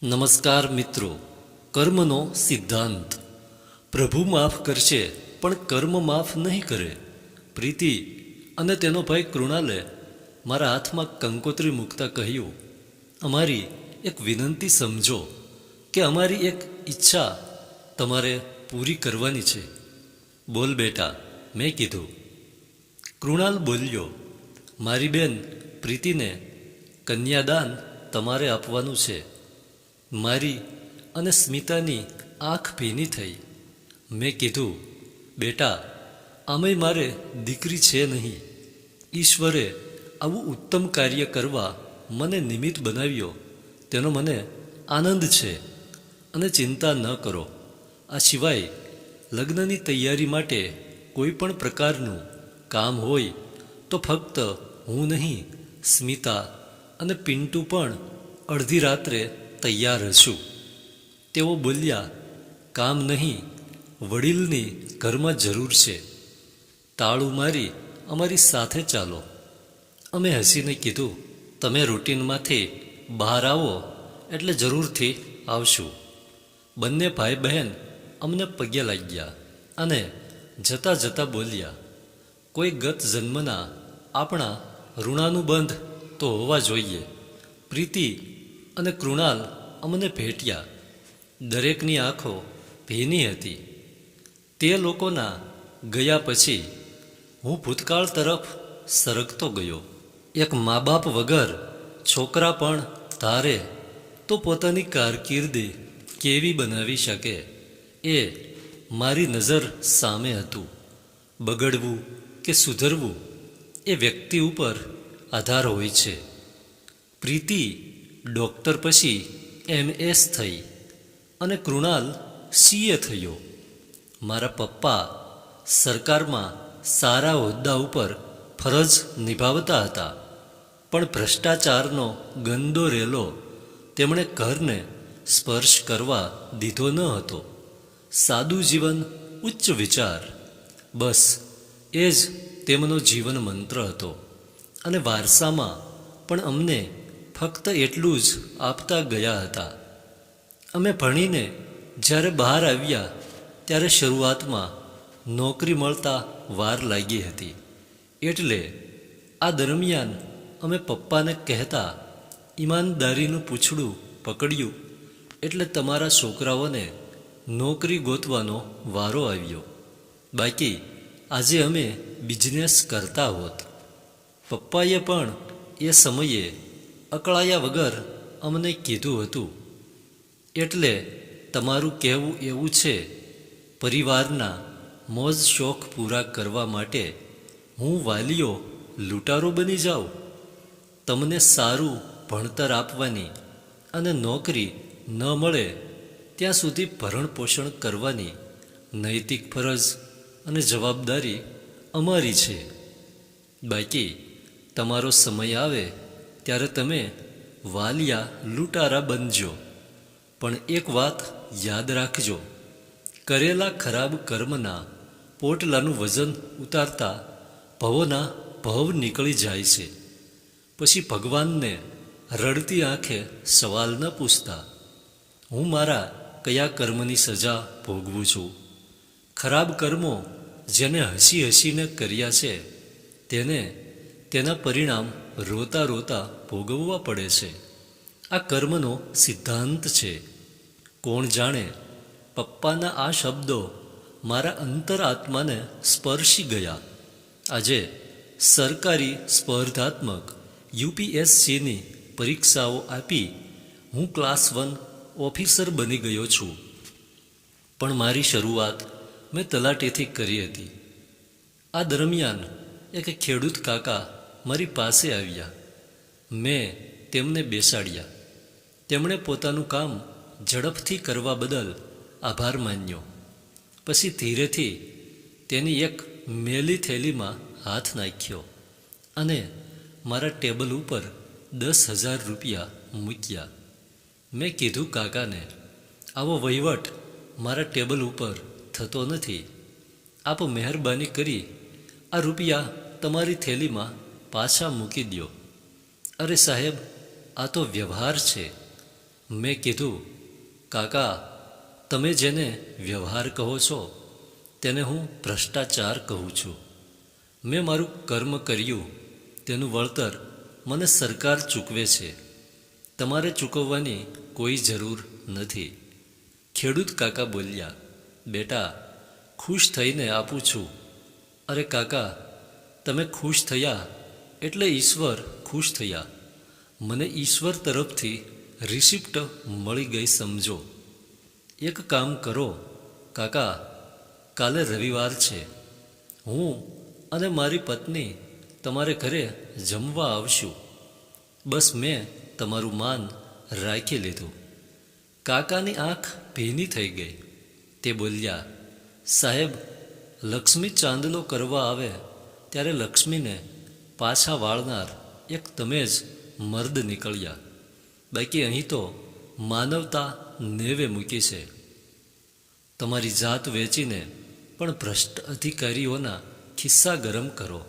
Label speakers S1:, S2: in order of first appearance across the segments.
S1: નમસ્કાર મિત્રો. કર્મનો સિદ્ધાંત. પ્રભુ માફ કરશે પણ કર્મ માફ નહીં કરે. પ્રીતિ અને તેનો ભાઈ કૃણાલે મારા હાથમાં કંકોત્રી મૂકતા કહ્યું, અમારી એક વિનંતી સમજો કે અમારી એક ઈચ્છા તમારે પૂરી કરવાની છે. બોલ બેટા, મેં કીધું. કૃણાલ બોલ્યો, મારી બેન પ્રીતિને કન્યાદાન તમારે આપવાનું છે. મારી અને સ્મિતાની આંખ ભીની થઈ. મેં કીધું, બેટા, આમેય મારે દીકરી છે નહીં. ઈશ્વરે આવું ઉત્તમ કાર્ય કરવા મને નિમિત્ત બનાવ્યો તેનો મને આનંદ છે. અને ચિંતા ન કરો. આ સિવાય લગ્નની તૈયારી માટે કોઈ પણ પ્રકારનું કામ હોય તો ફક્ત હું નહીં, સ્મિતા અને પિન્ટુ પણ અડધી રાત્રે તૈયાર હશું. તેઓ બોલ્યા, કામ નહીં, વડીલની ઘરમાં જરૂર છે. તાળું મારી અમારી સાથે ચાલો. અમે હસીને કીધું, તમે રૂટીનમાંથી બહાર આવો એટલે જરૂરથી આવશું. બંને ભાઈ બહેન અમને પગે લાગ્યા અને જતાં જતાં બોલ્યા, કોઈ ગત જન્મના આપણા ઋણાનુબંધ તો હોવા જોઈએ. પ્રીતિ અને કૃણાલ અમને ભેટ્યા. દરેકની આંખો ભીની હતી. તે લોકોના ગયા પછી હું ભૂતકાળ તરફ સરકતો ગયો. એક મા બાપ વગર છોકરા પણ ધારે તો પોતાની કારકિર્દી કેવી બનાવી શકે એ મારી નજર સામે હતું. બગડવું કે સુધરવું એ વ્યક્તિ ઉપર આધાર હોય છે. પ્રીતિ ડૉક્ટર પછી MS થઈ અને કૃણાલ CA થયો. મારા પપ્પા સરકારમાં સારા હોદ્દા ઉપર ફરજ નિભાવતા હતા, પણ ભ્રષ્ટાચારનો ગંદો રેલો તેમણે ઘરને સ્પર્શ કરવા દીધો ન હતો. સાદું જીવન, ઉચ્ચ વિચાર, બસ એ જ તેમનો જીવન મંત્ર હતો. અને વારસામાં પણ અમને ફક્ત એટલું જ આપતા ગયા હતા. અમે ભણીને જ્યારે બહાર આવ્યા ત્યારે શરૂઆતમાં નોકરી મળતા વાર લાગી હતી. એટલે આ દરમિયાન અમે પપ્પાને કહેતા, ઈમાનદારીનું પૂંછડું પકડ્યું એટલે તમારા છોકરાઓને નોકરી ગોતવાનો વારો આવ્યો. બાકી આજે અમે બિઝનેસ કરતા હોત. પપ્પાએ પણ એ સમયે અકળાયા વગર અમને કીધું હતું. એટલે તમારું કહેવું એવું છે, પરિવારના મોજ શોખ પૂરા કરવા માટે હું વાલીઓ લૂંટારો બની જાઉં? તમને સારું ભણતર આપવાની અને નોકરી ન મળે ત્યાં સુધી ભરણ પોષણ કરવાની નૈતિક ફરજ અને જવાબદારી અમારી છે. બાકી તમારો સમય આવે ત્યારે તમે વાલિયા લૂંટારા બનજો. પણ એક વાત યાદ રાખજો, કરેલા ખરાબ કર્મના પોટલાનું વજન ઉતારતા ભવોના ભવ નીકળી જાય છે. પછી ભગવાનને રડતી આંખે સવાલ ન પૂછતા, હું મારા કયા કર્મની સજા ભોગવું છું? ખરાબ કર્મો જેને હસી હસીને કર્યા છે તેને તેના પરિણામ રોતા રોતા ભોગવવા પડે છે. આ કર્મનો સિદ્ધાંત છે. કોણ જાણે, પપ્પાના આ શબ્દો મારા અંતરાત્માને સ્પર્શી ગયા. આજે સરકારી સ્પર્ધાત્મક UPSCની પરીક્ષાઓ આપી હું ક્લાસ 1 ઓફિસર બની ગયો છું. પણ મારી શરૂઆત મેં તલાટીથી કરી હતી. આ દરમિયાન એક ખેડૂત કાકા મારી પાસે આવ્યા. મેં તેમને બેસાડ્યા. તેમણે પોતાનું કામ ઝડપથી કરવા બદલ આભાર માન્યો. પછી ધીરેથી તેની એક મેલી થેલીમાં હાથ નાખ્યો અને મારા ટેબલ ઉપર 10,000 રૂપિયા મૂક્યા. મેં કીધું, કાકાને, આવો વહીવટ મારા ટેબલ ઉપર થતો નથી. આપ મહેરબાની કરી આ રૂપિયા તમારી થેલીમાં પાછા મૂકી દો. અરે સાહેબ, આ તો વ્યવહાર છે. મેં કીધું, કાકા, તમે જેને વ્યવહાર કહો છો તેને હું ભ્રષ્ટાચાર કહું છું. મેં મારું કર્મ કર્યું તેનું વળતર મને સરકાર ચૂકવે છે. તમારે ચૂકવવાની કોઈ જરૂર નથી. ખેડૂત કાકા બોલ્યા, બેટા, ખુશ થઈને આપું છું. અરે કાકા, તમે ખુશ થયા એટલે ઈશ્વર ખુશ થયા. મને ઈશ્વર તરફથી રિસિપ્ટ મળી ગઈ સમજો. એક કામ કરો કાકા, કાલે રવિવાર છે. હું અને મારી પત્ની તમારે ઘરે જમવા આવશું. બસ મેં તમારું માન રાખી લીધું. કાકાની આંખ ભીની થઈ ગઈ. તે બોલ્યા, સાહેબ, લક્ષ્મી ચાંદલો કરવા આવે ત્યારે લક્ષ્મીને પાછા વાળનાર એક તમે જ મર્દ નીકળ્યા. બાકી અહીં તો માનવતા નેવે મૂકી છે. તમારી જાત વેચીને પણ ભ્રષ્ટ અધિકારીઓના ખિસ્સા ગરમ કરો.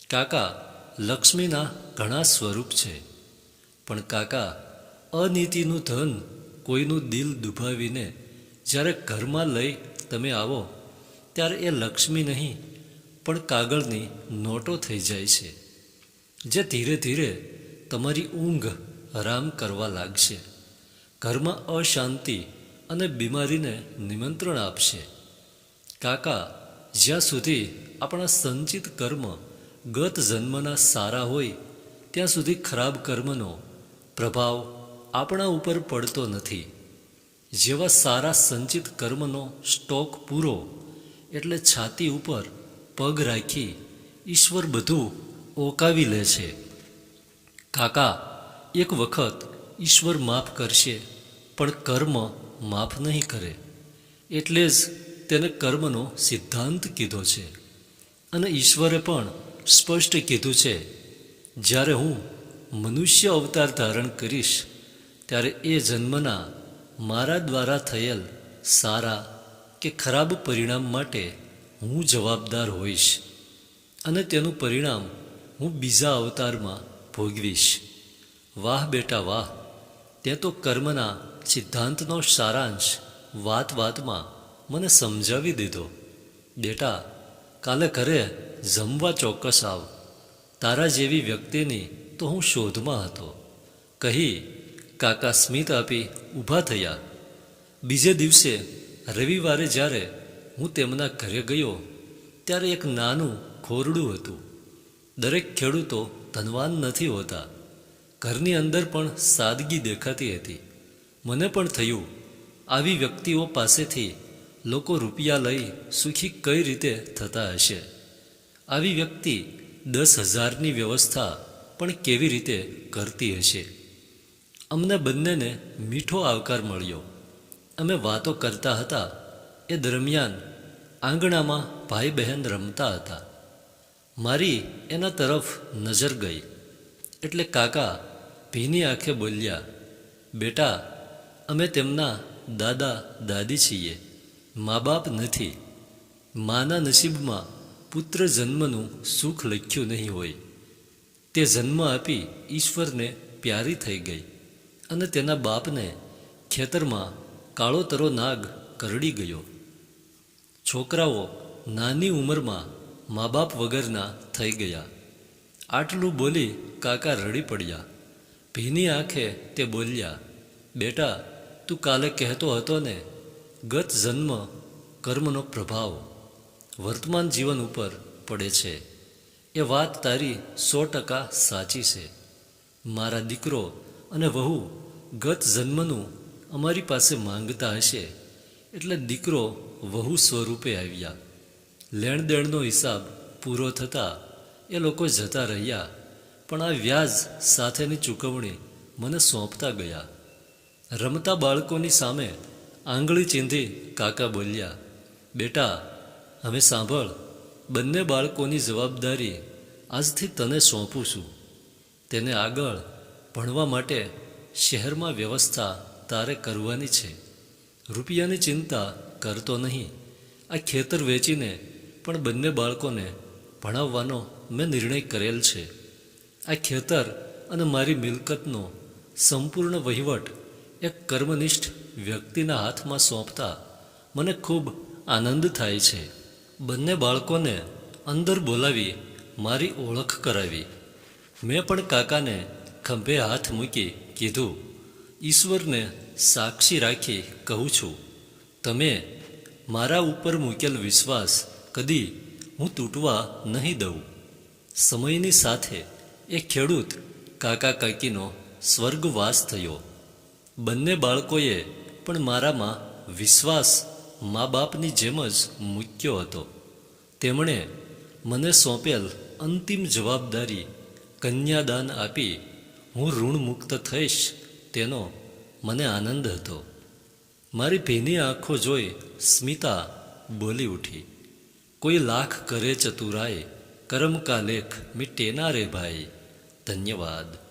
S1: કાકા, લક્ષ્મીના ઘણા સ્વરૂપ છે, પણ કાકા, અનીતિનું ધન કોઈનું દિલ દુભાવીને જ્યારે ઘરમાં લઈ તમે આવો ત્યારે એ લક્ષ્મી નહીં પણ કાગળની નોટો થઈ જાય છે, જે ધીરે ધીરે તમારી ઊંઘ હરામ કરવા લાગશે. ઘરમાં અશાંતિ અને બીમારીને નિમંત્રણ આપશે. કાકા, જ્યાં સુધી આપણા સંચિત કર્મ ગત જન્મના સારા હોય ત્યાં સુધી ખરાબ કર્મનો પ્રભાવ આપણા ઉપર પડતો નથી. જેવા સારા સંચિત કર્મનો સ્ટોક પૂરો એટલે છાતી ઉપર પગ રાખી ઈશ્વર બધું ઓકાવી લે છે. કાકા, એક વખત ઈશ્વર માફ કરશે પણ કર્મ માફ નહીં કરે. એટલે જ તેને કર્મનો સિદ્ધાંત કીધો છે. અને ઈશ્વરે પણ સ્પષ્ટ કીધું છે, જ્યારે હું મનુષ્ય અવતાર ધારણ કરીશ ત્યારે એ જન્મના મારા દ્વારા થયેલ સારા કે ખરાબ પરિણામ માટે હું જવાબદાર હોઈશ અને તેનું પરિણામ હું બીજા અવતારમાં ભોગવીશ. વાહ બેટા વાહ, તે તો કર્મના સિદ્ધાંતનો સારાંશ વાત વાતમાં મને સમજાવી દીધો. બેટા, કાલે ઘરે જમવા ચોક્કસ આવ. તારા જેવી વ્યક્તિની તો હું શોધમાં હતો, કહી કાકા સ્મિત આપી ઊભા થયા. બીજે દિવસે રવિવારે જ્યારે હું તેમના ઘરે ગયો ત્યારે એક નાનું ખોરડું હતું. દરેક ખેડૂતો ધનવાન નથી હોતા. ઘરની અંદર પણ સાદગી દેખાતી હતી. મને પણ થયું, આવી વ્યક્તિઓ પાસેથી લોકો રૂપિયા લઈ સુખી કઈ રીતે થતા હશે. આવી વ્યક્તિ 10,000ની વ્યવસ્થા પણ કેવી રીતે કરતી હશે. અમને બંનેને મીઠો આવકાર મળ્યો. અમે વાતો કરતા હતા એ દરમિયાન આંગણામાં ભાઈ બહેન રમતા હતા. મારી એના તરફ નજર ગઈ એટલે કાકા ભીની આંખે બોલ્યા, બેટા, અમે તેમના દાદા દાદી છીએ, મા બાપ નથી. માના નસીબમાં પુત્ર જન્મનું સુખ લખ્યું નહીં હોય. તે જન્મ આપી ઈશ્વરને પ્યારી થઈ ગઈ અને તેના બાપને ખેતરમાં કાળોતરો નાગ કરડી ગયો. છોકરાઓ નાની ઉંમરમાં મા બાપ વગરના થઈ ગયા. આટલું બોલી કાકા રડી પડ્યા. ભીની આંખે તે બોલ્યા, બેટા, તું કાલે કહેતો હતો ને, ગત જન્મ કર્મનો પ્રભાવ વર્તમાન જીવન ઉપર પડે છે. એ વાત તારી 100% સાચી છે. મારા દીકરો અને વહુ ગત જન્મનું અમારી પાસે માંગતા હશે એટલે દીકરો વહુ સ્વરૂપે આવ્યા. લેણદેણનો હિસાબ પૂરો થતાં એ લોકો જતા રહ્યા, પણ આ વ્યાજ સાથેની ચૂકવણી મને સોંપતા ગયા. રમતા બાળકોની સામે આંગળી ચીંધી કાકા બોલ્યા, બેટા, હવે સાંભળ, બંને બાળકોની જવાબદારી આજથી તને સોંપું છું. તેને આગળ ભણવા માટે શહેરમાં વ્યવસ્થા તારે કરવાની છે. રૂપિયાની ચિંતા કરતો નહીં. આ ખેતર વેચીને પણ બંને બાળકોને ભણાવવાનો મેં નિર્ણય કરેલ છે. આ ખેતર અને મારી મિલકતનો સંપૂર્ણ વહીવટ એક કર્મનિષ્ઠ વ્યક્તિના હાથમાં સોંપતા મને ખૂબ આનંદ થાય છે. બંને બાળકોને અંદર બોલાવી મારી ઓળખ કરાવી. મેં પણ કાકાને ખંભે હાથ મૂકી કીધું, ઈશ્વરને સાક્ષી રાખી કહું છું, તમે મારા ઉપર મૂકેલ વિશ્વાસ કદી હું તૂટવા નહીં દઉં. સમયની સાથે એ ખેડૂત કાકા કાકીનો સ્વર્ગવાસ થયો. બંને બાળકોએ પણ મારામાં વિશ્વાસ મા બાપની જેમ જ મૂક્યો હતો. તેમણે મને સોંપેલ અંતિમ જવાબદારી કન્યાદાન આપી હું ઋણમુક્ત થઈશ તેનો મને આનંદ હતો. મારી ભીની આંખો જોઈ સ્મિતા બોલી ઉઠી, કોઈ લાખ કરે ચતુરાય, કર્મ કા લેખ મિટે ના રે ભાઈ. ધન્યવાદ.